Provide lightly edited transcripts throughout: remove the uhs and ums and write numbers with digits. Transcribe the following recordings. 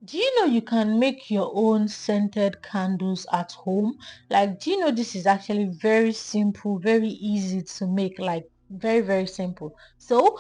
Do you know you can make your own scented candles at home? Like, do you know this is actually very simple, very easy to make, like very, very simple. So,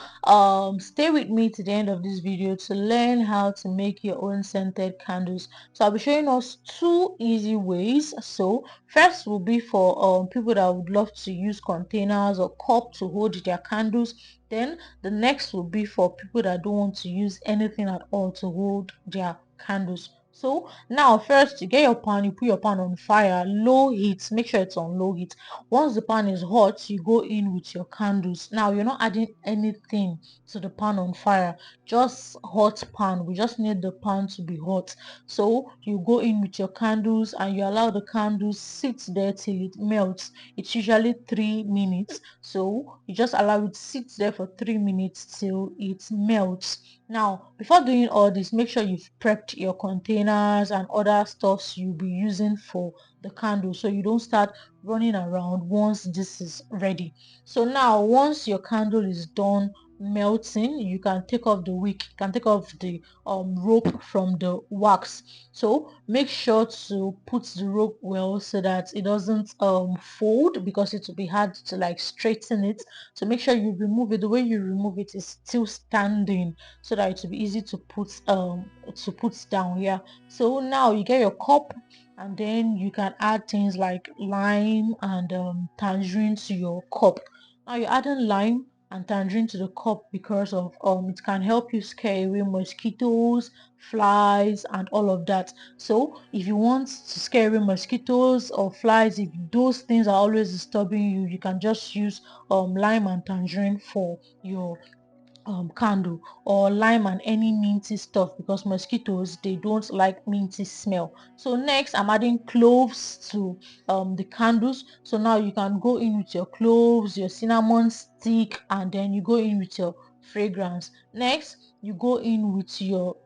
stay with me to the end of this video to learn how to make your own scented candles. So, I'll be showing us two easy ways. So, first will be for people that would love to use containers or cup to hold their candles. Then the next will be for people that don't want to use anything at all to hold their candles. So now first you get your pan, you put your pan on fire, low heat, make sure it's on low heat. Once the pan is hot, you go in with your candles. Now you're not adding anything to the pan on fire, just hot pan. We just need the pan to be hot. So you go in with your candles and you allow the candles sit there till it melts. It's usually 3 minutes. So you just allow it sit there for 3 minutes till it melts. Now, before doing all this, make sure you've prepped your containers and other stuffs you'll be using for the candle so you don't start running around once this is ready. So now, once your candle is done melting, you can take off the wick, you can take off the rope from the wax. So make sure to put the rope well so that it doesn't fold, because it will be hard to like straighten it. So make sure you remove it. The way you remove it is still standing so that it will be easy to put down. Yeah, so now you get your cup, and then you can add things like lime and tangerine to your cup. Now you're adding lime and tangerine to the cup because of it can help you scare away mosquitoes, flies, and all of that. So if you want to scare away mosquitoes or flies, if those things are always disturbing you, you can just use lime and tangerine for your candle, or lime and any minty stuff, because mosquitoes, they don't like minty smell. So next I'm adding cloves to the candles. So now you can go in with your cloves, your cinnamon stick, and then you go in with your fragrance. Next you go in with your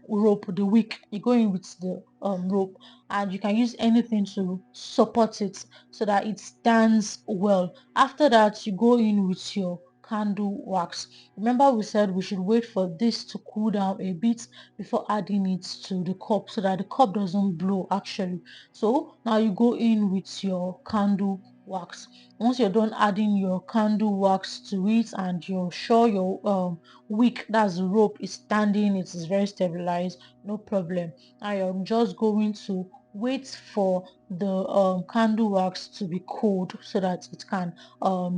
rope, the wick. You go in with the rope, and you can use anything to support it so that it stands well. After that, you go in with your candle wax. Remember we said we should wait for this to cool down a bit before adding it to the cup so that the cup doesn't blow actually. So now you go in with your candle wax. Once you're done adding your candle wax to it and you're sure your wick, that's the rope, is standing, it is very stabilized, no problem. Now you're just going to wait for the candle wax to be cold so that it can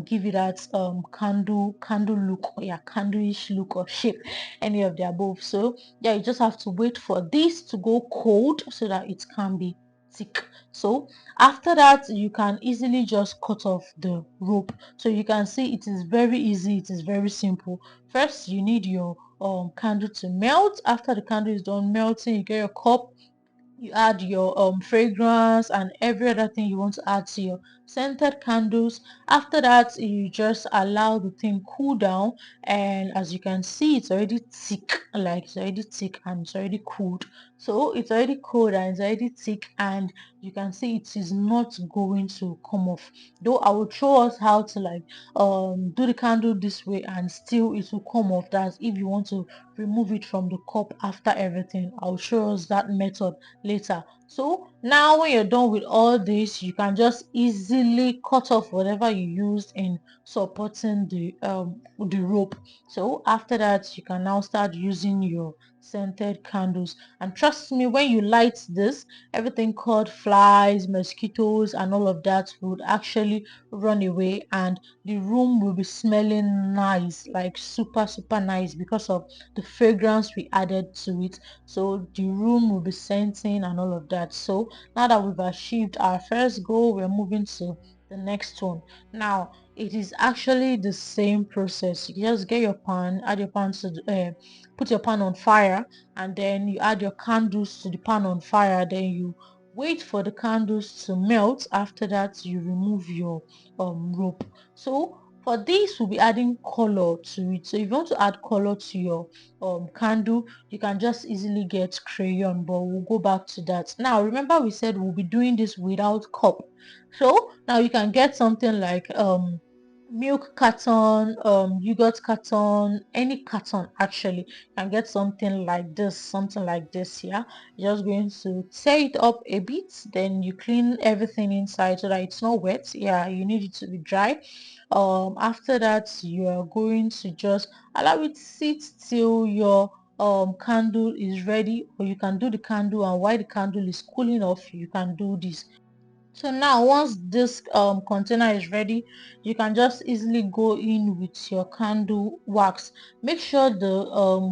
give you that candle look, or yeah, candleish look or shape, any of the above. So yeah, you just have to wait for this to go cold so that it can be thick. So after that, you can easily just cut off the rope. So you can see it is very easy, it is very simple. First you need your candle to melt. After the candle is done melting, you get your cup, you add your fragrance and every other thing you want to add to your scented candles. After that, you just allow the thing cool down, and as you can see, it's already thick, like it's already thick and it's already cooled. So it's already cold and it's already thick, and you can see it is not going to come off. Though I will show us how to like do the candle this way and still it will come off. That's if you want to remove it from the cup after everything. I'll show us that method later. So now when you're done with all this, you can just easily cut off whatever you used in supporting the rope. So after that, you can now start using your scented candles, and trust me, when you light this, everything called flies, mosquitoes, and all of that would actually run away, and the room will be smelling nice, like super super nice, because of the fragrance we added to it. So the room will be scenting and all of that. So now that we've achieved our first goal, we're moving to the next one. Now it is actually the same process. You just get your pan, add your pan to put your pan on fire, and then you add your candles to the pan on fire. Then you wait for the candles to melt. After that, you remove your rope. So for this, we'll be adding color to it. So if you want to add color to your candle, you can just easily get crayon, but we'll go back to that. Now remember we said we'll be doing this without cup. So now you can get something like milk carton, yogurt carton, any carton actually. You can get something like this, yeah. You're just going to tear it up a bit, then you clean everything inside so that it's not wet. Yeah, you need it to be dry. After that, you are going to just allow it sit till your candle is ready, or you can do the candle, and while the candle is cooling off, you can do this. So now once this container is ready, you can just easily go in with your candle wax. Make sure the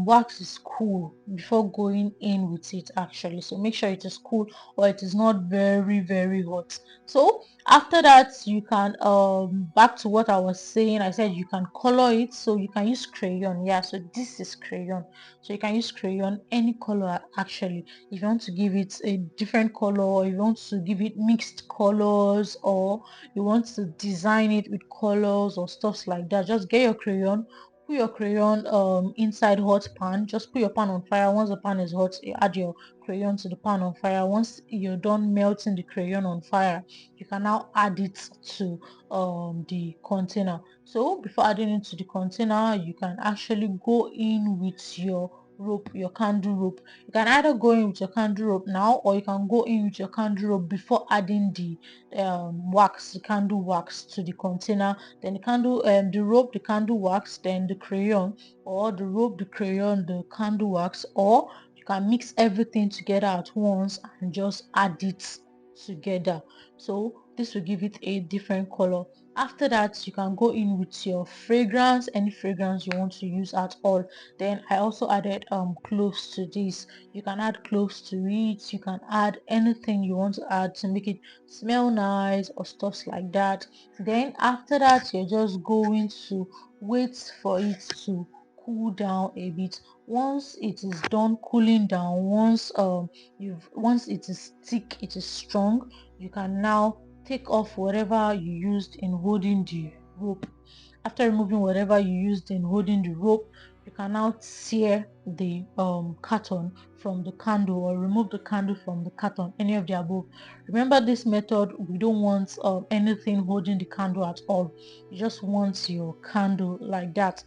wax is cool before going in with it actually. So make sure it is cool, or it is not very hot. So after that, you can back to what I was saying. I said you can color it, so you can use crayon. Yeah, so this is crayon, so you can use crayon any color actually. If you want to give it a different color, or you want to give it mixed colors, or you want to design it with colors or stuffs like that, just get your crayon, put your crayon inside hot pan. Just put your pan on fire. Once the pan is hot, you add your crayon to the pan on fire. Once you're done melting the crayon on fire, you can now add it to the container. So before adding it to the container, you can actually go in with your rope, your candle rope. You can either go in with your candle rope now, or you can go in with your candle rope before adding the wax, the candle wax to the container. Then the candle, the rope, the candle wax, then the crayon, or the rope, the crayon, the candle wax, or you can mix everything together at once and just add it together. So this will give it a different color. After that, you can go in with your fragrance, any fragrance you want to use at all. Then I also added cloves to this. You can add cloves to it. You can add anything you want to add to make it smell nice or stuffs like that. Then after that, you're just going to wait for it to cool down a bit. Once it is done cooling down, once it is thick, it is strong, you can now take off whatever you used in holding the rope. After removing whatever you used in holding the rope, you can now tear the carton from the candle, or remove the candle from the carton, any of the above. Remember this method, we don't want anything holding the candle at all. You just want your candle like that.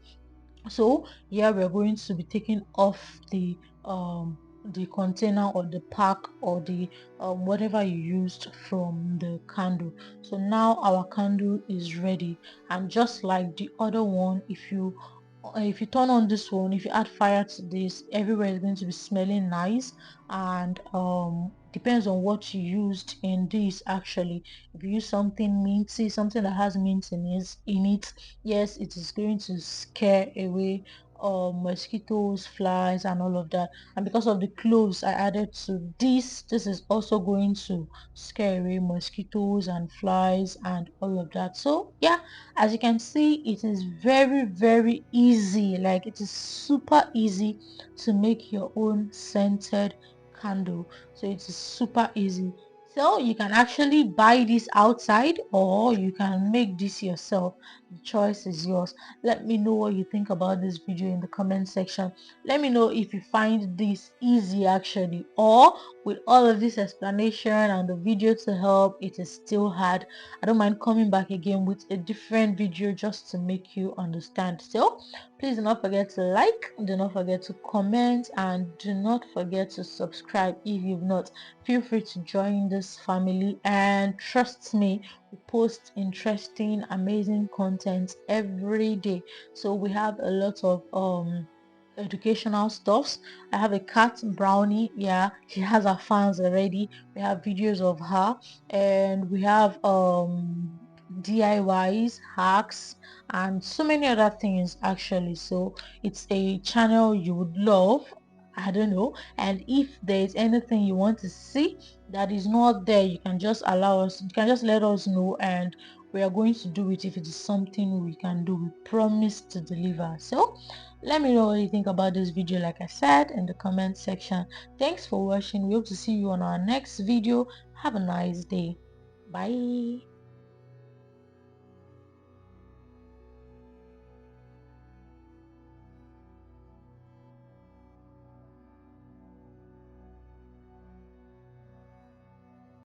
So yeah, we're going to be taking off the container, or the pack, or the whatever you used from the candle. So now our candle is ready, and just like the other one, if you turn on this one, if you add fire to this, everywhere is going to be smelling nice. And depends on what you used in this actually. If you use something minty, something that has mint in it, yes, it is going to scare away mosquitoes, flies, and all of that. And because of the cloves I added to this is also going to scare away mosquitoes and flies and all of that. So yeah, as you can see, it is very easy. Like, it is super easy to make your own scented candle. So it is super easy. So you can actually buy this outside, or you can make this yourself. The choice is yours. Let me know what you think about this video in the comment section. Let me know if you find this easy actually, or with all of this explanation and the video to help, it is still hard. I don't mind coming back again with a different video just to make you understand. So please do not forget to like, do not forget to comment, and do not forget to subscribe if you've not. Feel free to join this family, and trust me, we post interesting, amazing content every day. So we have a lot of educational stuffs. I have a cat, Brownie. Yeah, she has her fans already. We have videos of her, and we have DIYs, hacks, and so many other things actually. So it's a channel you would love. I don't know. And if there's anything you want to see that is not there, you can just you can just let us know, and we are going to do it. If it is something we can do, we promise to deliver. So let me know what you think about this video, like I said, in the comment section. Thanks for watching. We hope to see you on our next video. Have a nice day. Bye.